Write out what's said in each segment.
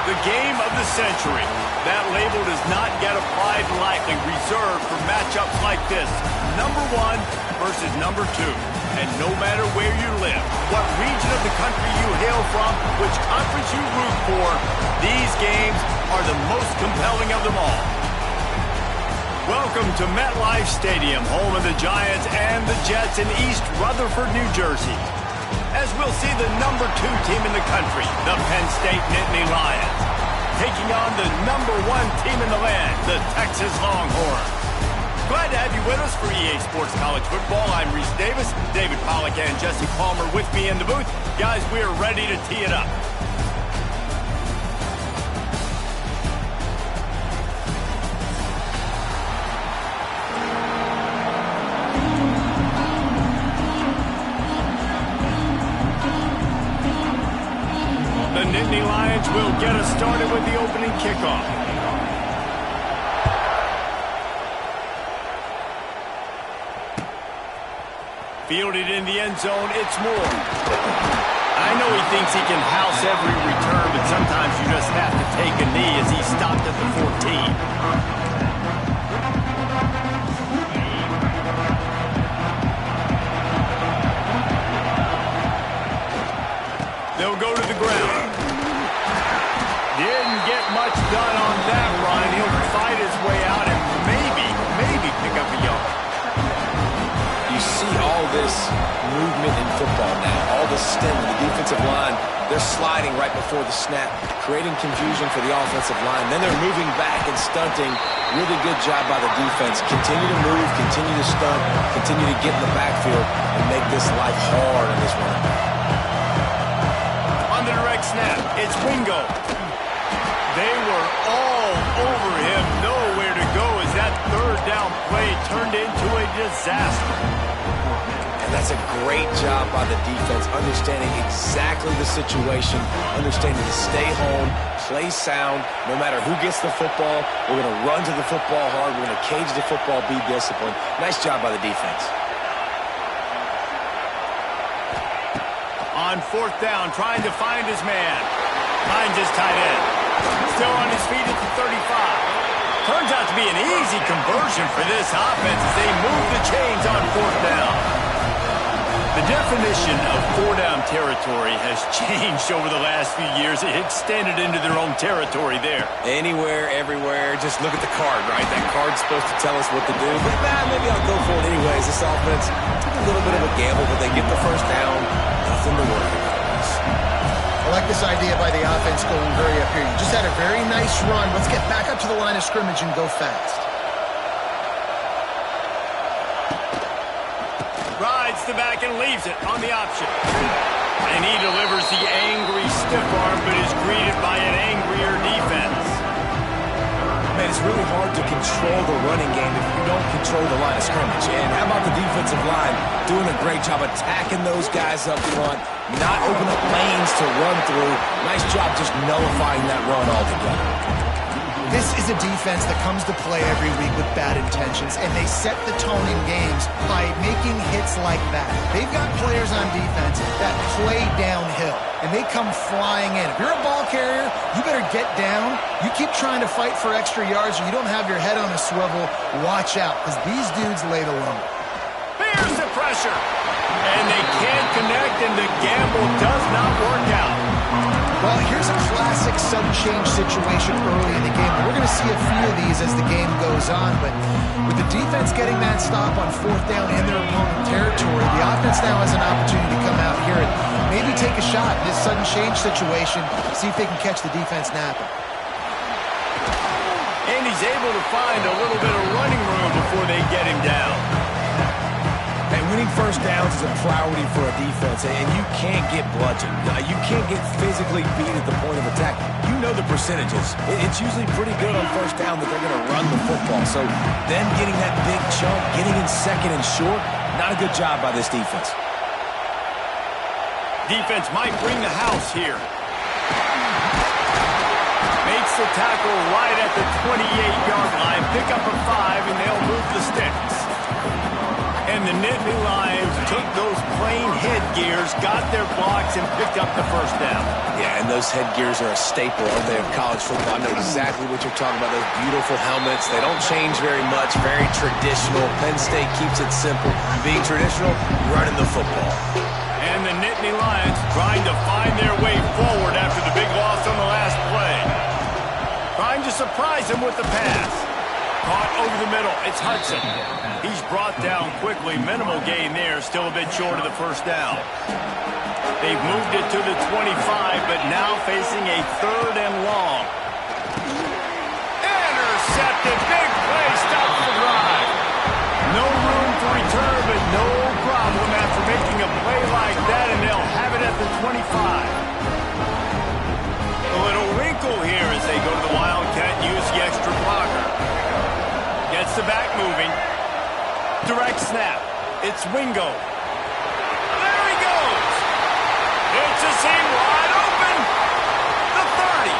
The game of the century. That label does not get applied lightly, reserved for matchups like this. Number 1 versus number 2. And no matter where you live, what region of the country you hail from, which conference you root for, these games are the most compelling of them all. Welcome to MetLife Stadium, home of the Giants and the Jets in East Rutherford, New Jersey. As we'll see the number 2 team in the country, the Penn State Nittany Lions, taking on the number 1 team in the land, the Texas Longhorns. Glad to have you with us for EA Sports College Football. I'm Reese Davis, David Pollack and Jesse Palmer with me in the booth. Guys, we are ready to tee it up. The Nittany Lions will get us started with the opening kickoff. Fielded in the end zone, it's Moore. I know he thinks he can house every return, but sometimes you just have to take a knee as he stopped at the 14. They'll go to the ground. Didn't get much done on that run. He'll fight his way out and maybe pick up a yard. You see all this movement in football now. All the stint of the defensive line. They're sliding right before the snap, creating confusion for the offensive line. Then they're moving back and stunting. Really good job by the defense. Continue to move, continue to stunt, continue to get in the backfield and make this life hard on this run. On the direct snap, it's Wingo. They were all over him. Nowhere to go as that third down play turned into a disaster. And that's a great job by the defense, understanding exactly the situation, understanding to stay home, play sound. No matter who gets the football, we're going to run to the football hard. We're going to cage the football, be disciplined. Nice job by the defense. On 4th down, trying to find his man. Finds his tight end. Still on his feet at the 35. Turns out to be an easy conversion for this offense as they move the chains on 4th down. The definition of 4-down territory has changed over the last few years. It extended into their own territory there. Anywhere, everywhere, just look at the card, right? That card's supposed to tell us what to do. But maybe I'll go for it anyways. This offense took a little bit of a gamble, but they get the first down. Nothing to worry about. I like this idea by the offense going very up here. You just had a very nice run. Let's get back up to the line of scrimmage and go fast. Rides the back and leaves it on the option. And he delivers the angry stiff arm, but is greeted by an angrier defense. Man, it's really hard to control the running game if you don't control the line of scrimmage. And how about the defensive line doing a great job attacking those guys up front, not open up lanes to run through. Nice job just nullifying that run altogether. This is a defense that comes to play every week with bad intentions, and they set the tone in games by making hits like that. They've got players on defense that play downhill, and they come flying in. If you're a ball carrier, you better get down. You keep trying to fight for extra yards, or you don't have your head on a swivel. Watch out, because these dudes lay the low. Here's the pressure. And they can't connect, and the gamble does not work out. Well, here's a classic sudden change situation early in the game. We're going to see a few of these as the game goes on, but with the defense getting that stop on 4th down in their opponent territory, the offense now has an opportunity to come out here and maybe take a shot in this sudden change situation, see if they can catch the defense napping. And he's able to find a little bit of running room before they get him down. And winning first downs is a priority for a defense, and you can't get bludgeoned. You can't get physically beat at the point of attack. You know the percentages. It's usually pretty good on first down that they're going to run the football. So them getting that big chunk, getting in second and short, not a good job by this defense. Defense might bring the house here. Makes the tackle right at the 28-yard line. Pick up a 5, and they'll move the sticks. And the Nittany Lions took those plain headgears, got their blocks, and picked up the first down. Yeah, and those headgears are a staple, aren't they, of college football? I know exactly what you're talking about, those beautiful helmets. They don't change very much, very traditional. Penn State keeps it simple. Being traditional, running the football. And the Nittany Lions trying to find their way forward after the big loss on the last play. Trying to surprise him with the pass. Caught over the middle. It's Hudson. He's brought down quickly. Minimal gain there. Still a bit short of the first down. They've moved it to the 25, but now facing a 3rd and long. Intercepted. Big play. Stops the drive. No room to return, but no problem after making a play like that, and they'll have it at the 25. A little wrinkle here as they go to the Wildcat and use the extra blocker. Gets the back moving. Direct snap. It's Wingo. There he goes. It's a seam wide open. The 30.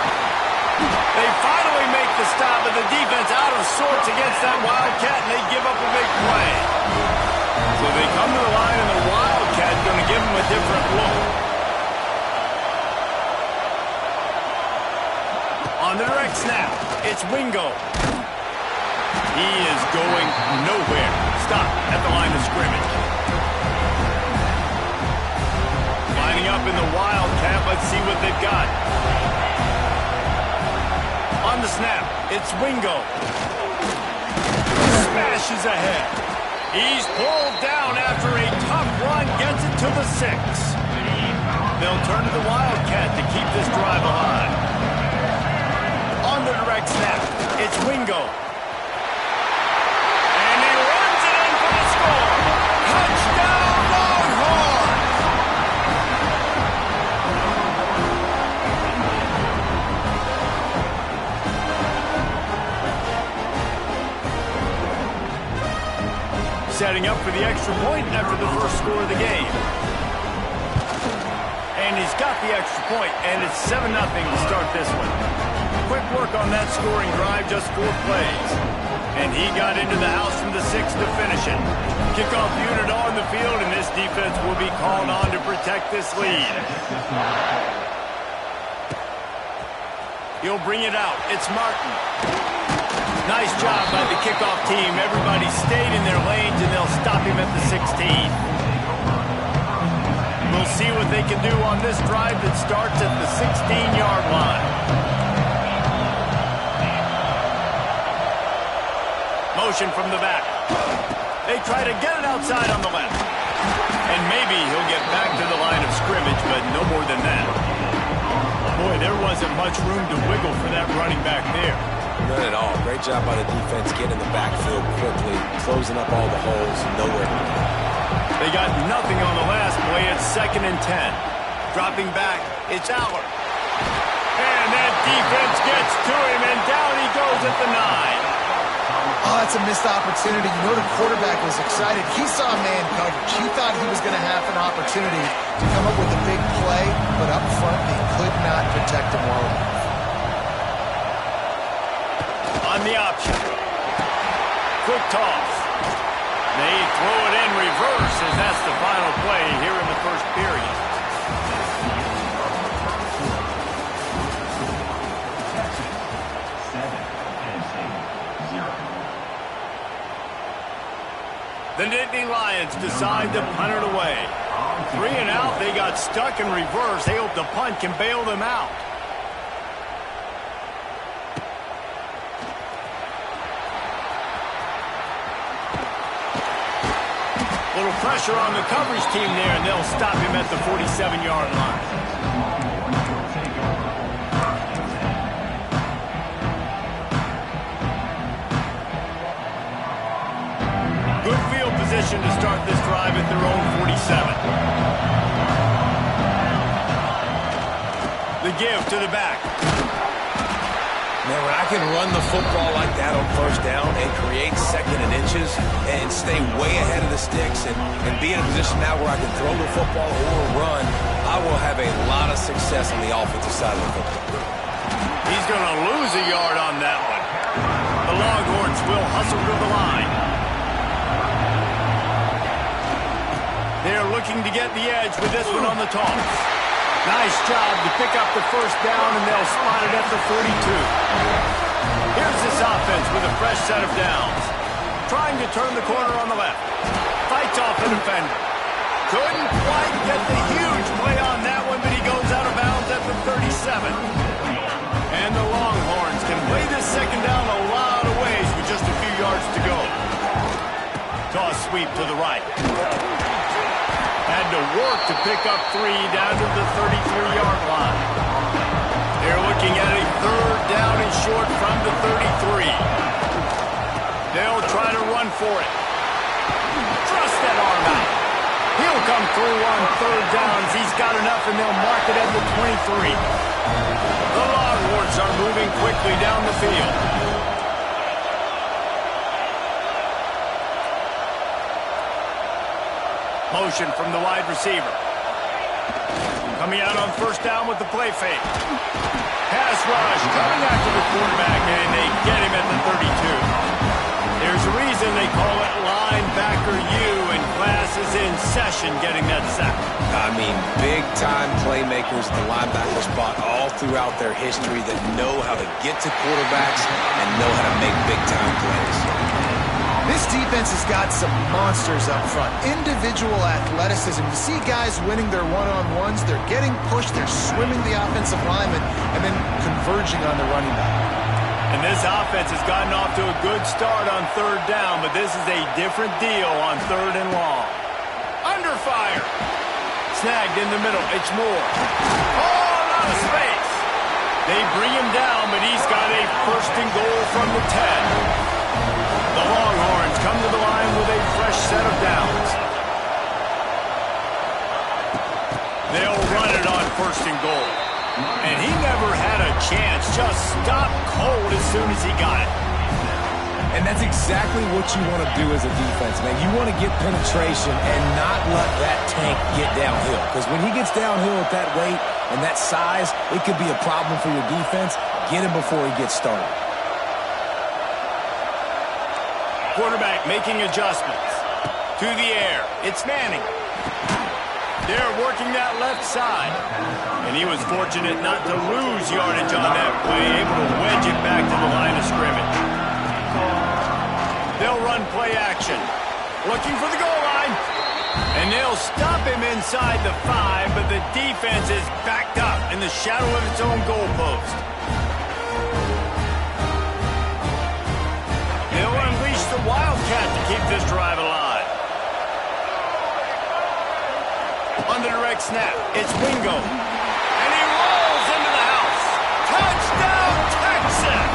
They finally make the stop, but the defense out of sorts against that Wildcat, and they give up a big play. So they come to the line, and the Wildcat going to give them a different look. On the direct snap, it's Wingo. He is going nowhere. Stop at the line of scrimmage. Lining up in the Wildcat. Let's see what they've got. On the snap, it's Wingo. Smashes ahead. He's pulled down after a tough run. Gets it to the 6. They'll turn to the Wildcat to keep this drive alive. On the direct snap, it's Wingo. Touchdown, Longhorns! Setting up for the extra point after the first score of the game. And he's got the extra point, and it's 7-0 to start this one. Quick work on that scoring drive, just 4 plays. And he got into the house from the 6 to finish it. Kickoff unit on the field, and this defense will be called on to protect this lead. He'll bring it out. It's Martin. Nice job by the kickoff team. Everybody stayed in their lanes, and they'll stop him at the 16. We'll see what they can do on this drive that starts at the 16-yard line. Motion from the back. They try to get it outside on the left. And maybe he'll get back to the line of scrimmage, but no more than that. Boy, there wasn't much room to wiggle for that running back there. None at all. Great job by the defense getting in the backfield quickly, closing up all the holes, nowhere to go. They got nothing on the last play. It's 2nd and 10. Dropping back, it's Aller. And that defense gets to him, and down he goes at the 9. Oh, that's a missed opportunity. You know the quarterback was excited. He saw man coverage. He thought he was going to have an opportunity to come up with a big play, but up front they could not protect him well enough. On the option. Quick toss. They throw it in reverse as that's the final play here in the first period. The Nittany Lions decide to punt it away. 3 and out, they got stuck in reverse. They hope the punt can bail them out. Little pressure on the coverage team there, and they'll stop him at the 47-yard line. Good field position to start this drive at their own 47. The give to the back. Man, when I can run the football like that on first down and create 2nd and inches and stay way ahead of the sticks and be in a position now where I can throw the football or run, I will have a lot of success on the offensive side of the football. He's going to lose a yard on that one. The Longhorns will hustle to the line. They're looking to get the edge with this one on the toss. Nice job to pick up the first down, and they'll spot it at the 42. Here's this offense with a fresh set of downs. Trying to turn the corner on the left. Fights off the defender. Couldn't quite get the huge play on that one, but he goes out of bounds at the 37. And the Longhorns can play this second down a lot of ways with just a few yards to go. Toss sweep to the right. Had to work to pick up 3 down to the 33-yard line. They're looking at a third down and short from the 33. They'll try to run for it. Thrust that arm out. He'll come through on third downs. He's got enough, and they'll mark it at the 23. The Longhorns are moving quickly down the field. Motion from the wide receiver. Coming out on first down with the play fake. Pass rush coming after the quarterback, and they get him at the 32. There's a reason they call it linebacker U, and class is in session getting that sack. I mean, big-time playmakers at the linebacker spot all throughout their history that know how to get to quarterbacks and know how to make big-time plays. This defense has got some monsters up front. Individual athleticism. You see guys winning their one-on-ones. They're getting pushed. They're swimming the offensive lineman and then converging on the running back. And this offense has gotten off to a good start on third down, but this is a different deal on third and long. Under fire. Snagged in the middle. It's Moore. Oh, out of space. They bring him down, but he's got a first and goal from the 10. The Longhorns come to the line with a fresh set of downs. They'll run it on first and goal. And he never had a chance. Just stopped cold as soon as he got it. And that's exactly what you want to do as a defense, man. You want to get penetration and not let that tank get downhill. Because when he gets downhill at that weight and that size, it could be a problem for your defense. Get him before he gets started. Quarterback making adjustments. To the air. It's Manning. They're working that left side. And he was fortunate not to lose yardage on that play, able to wedge it back to the line of scrimmage. They'll run play action. Looking for the goal line. And they'll stop him inside the 5, but the defense is backed up in the shadow of its own goalpost. They'll unleash the Wildcat to keep this drive alive. On the direct snap, it's Wingo. And he rolls into the house. Touchdown, Texas!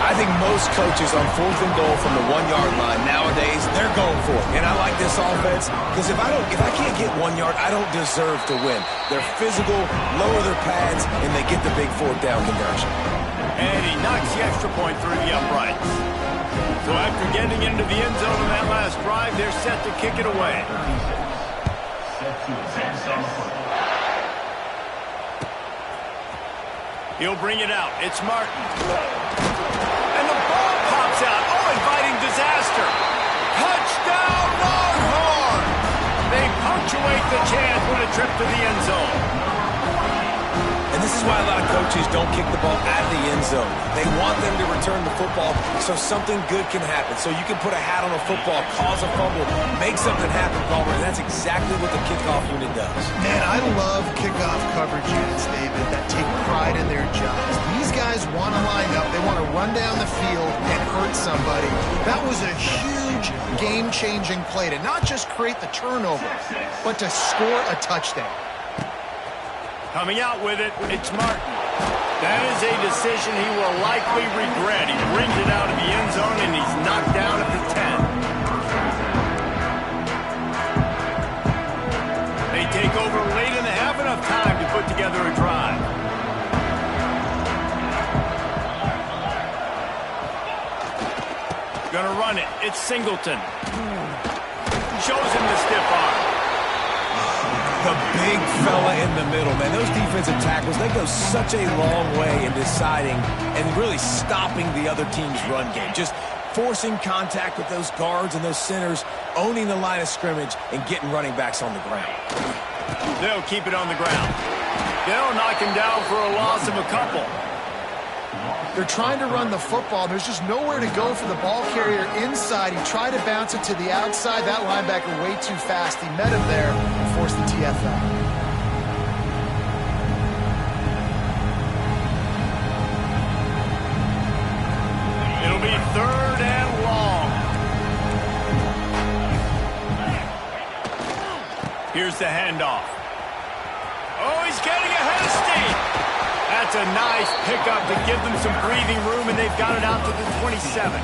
I think most coaches on fourth and goal from the 1-yard line nowadays, they're going for it. And I like this offense because if I can't get 1 yard, I don't deserve to win. They're physical, lower their pads, and they get the big fourth down conversion. And he knocks the extra point through the uprights. So after getting into the end zone on that last drive, they're set to kick it away. He'll bring it out. It's Martin. And the ball pops out. Oh, inviting disaster. Touchdown, Longhorn! They punctuate the chance with a trip to the end zone. And this is why a lot of coaches don't kick the ball out of the end zone. They want them to return the football so something good can happen. So you can put a hat on a football, cause a fumble, make something happen, Palmer, and that's exactly what the kickoff unit does. Man, I love kickoff coverage units, David, that take pride in their jobs. These guys want to line up. They want to run down the field and hurt somebody. That was a huge game-changing play to not just create the turnover, but to score a touchdown. Coming out with it, it's Martin. That is a decision he will likely regret. He brings it out of the end zone, and he's knocked down at the 10. They take over late in the half, enough time to put together a drive. Gonna run it. It's Singleton. Shows him the stiff arm. The big fella in the middle, man. Those defensive tackles, they go such a long way in deciding and really stopping the other team's run game. Just forcing contact with those guards and those centers, owning the line of scrimmage, and getting running backs on the ground. They'll keep it on the ground. They'll knock him down for a loss of a couple. They're trying to run the football. There's just nowhere to go for the ball carrier inside. He tried to bounce it to the outside. That linebacker way too fast. He met him there and forced the TFL. It'll be 3rd and long. Here's the handoff. Oh, he's getting ahead of steam. That's a nice pickup to give them some breathing room, and they've got it out to the 27.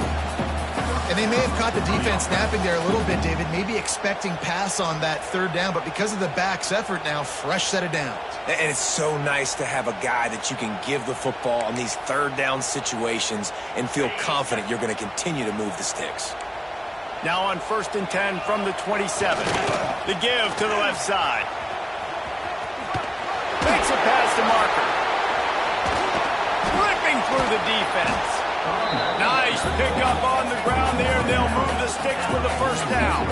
And they may have caught the defense napping there a little bit, David, maybe expecting pass on that 3rd down, but because of the back's effort now, fresh set of downs. And it's so nice to have a guy that you can give the football on these 3rd down situations and feel confident you're going to continue to move the sticks. Now on 1st and 10 from the 27. The give to the left side. Makes it past the marker. Ripping through the defense. Nice pickup on the ground there. They'll move the sticks for the 1st down.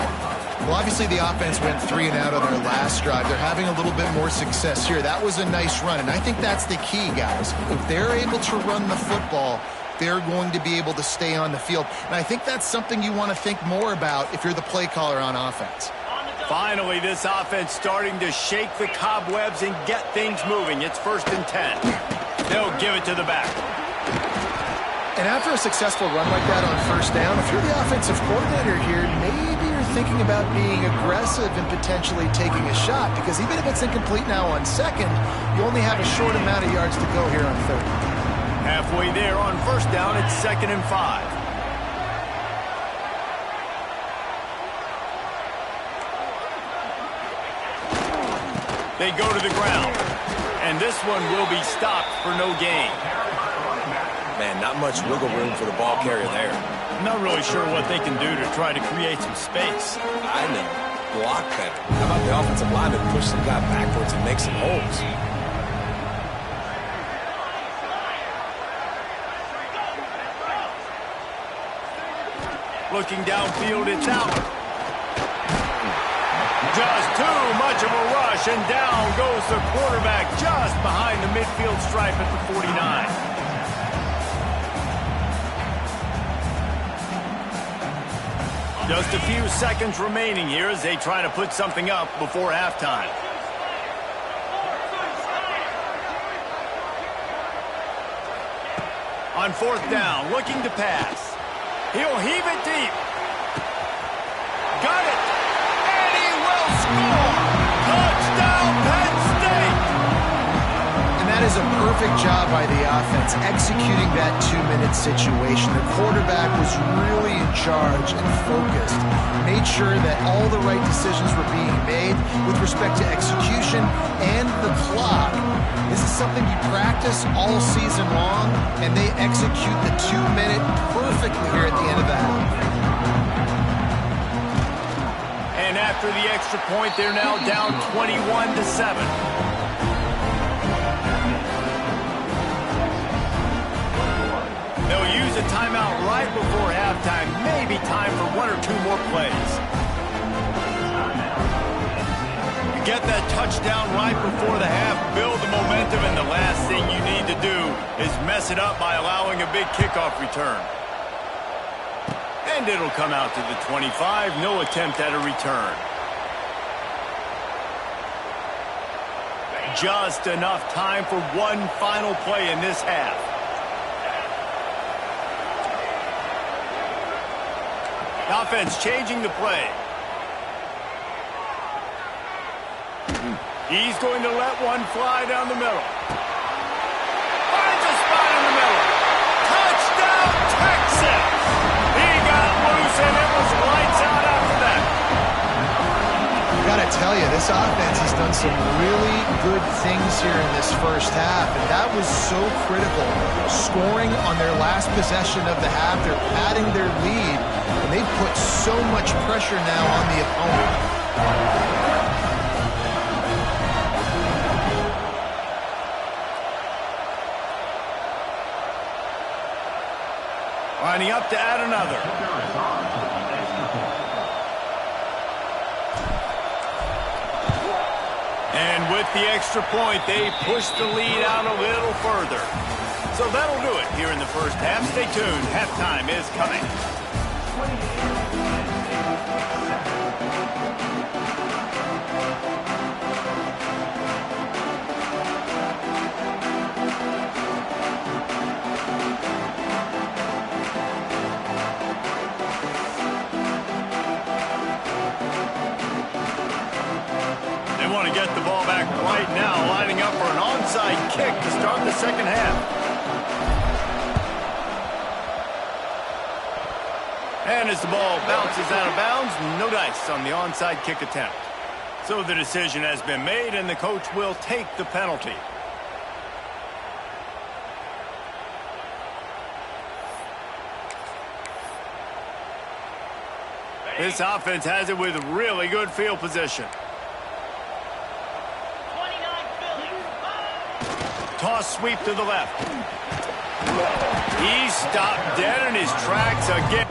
Well, obviously the offense went 3 and out on their last drive. They're having a little bit more success here. That was a nice run, and I think that's the key, guys. If they're able to run the football, they're going to be able to stay on the field. And I think that's something you want to think more about if you're the play caller on offense. Finally, this offense starting to shake the cobwebs and get things moving. It's 1st and 10. They'll give it to the back. And after a successful run like that on 1st down, if you're the offensive coordinator here, maybe you're thinking about being aggressive and potentially taking a shot, because even if it's incomplete now on 2nd, you only have a short amount of yards to go here on 3rd. Halfway there on 1st down, it's 2nd and 5. They go to the ground, and this one will be stopped for no gain. Man, not much wiggle room for the ball carrier there. I'm not really sure what they can do to try to create some space. I know. Block better. How about the offensive lineman push some guy backwards and make some holes? Looking downfield, it's out. Just too much of a rush, and down goes the quarterback just behind the midfield stripe at the 49. Just a few seconds remaining here as they try to put something up before halftime. On 4th down, looking to pass. He'll heave it deep. Got it. And he will score. Touchdown, Penn State. And that is a perfect job by the offense, executing that 2-minute situation. The quarterback was really in charge and focused, made sure that all the right decisions were being made with respect to execution and the clock. This is something you practice all season long, and they execute the 2-minute perfectly here at the end of the half. And after the extra point, they're now down 21-7. They'll use a timeout right before halftime. Maybe time for 1 or 2 more plays. You get that touchdown right before the half, build the momentum, and the last thing you need to do is mess it up by allowing a big kickoff return. And it'll come out to the 25. No attempt at a return. Just enough time for one final play in this half. Offense changing the play. He's going to let one fly down the middle. Finds a spot in the middle. Touchdown, Texas! He got loose, and it was lights out after that. Gotta tell you, this offense has done some really good things here in this first half, and that was so critical. Scoring on their last possession of the half, they're padding their lead, and they've put so much pressure now on the opponent. Lining up to add another. And with the extra point, they push the lead out a little further. So that'll do it here in the first half. Stay tuned. Halftime is coming. They want to get the ball back right now, lining up for an onside kick to start the second half. And as the ball bounces out of bounds, no dice on the onside kick attempt. So the decision has been made, and the coach will take the penalty. This offense has it with really good field position. Toss sweep to the left. He stopped dead in his tracks again.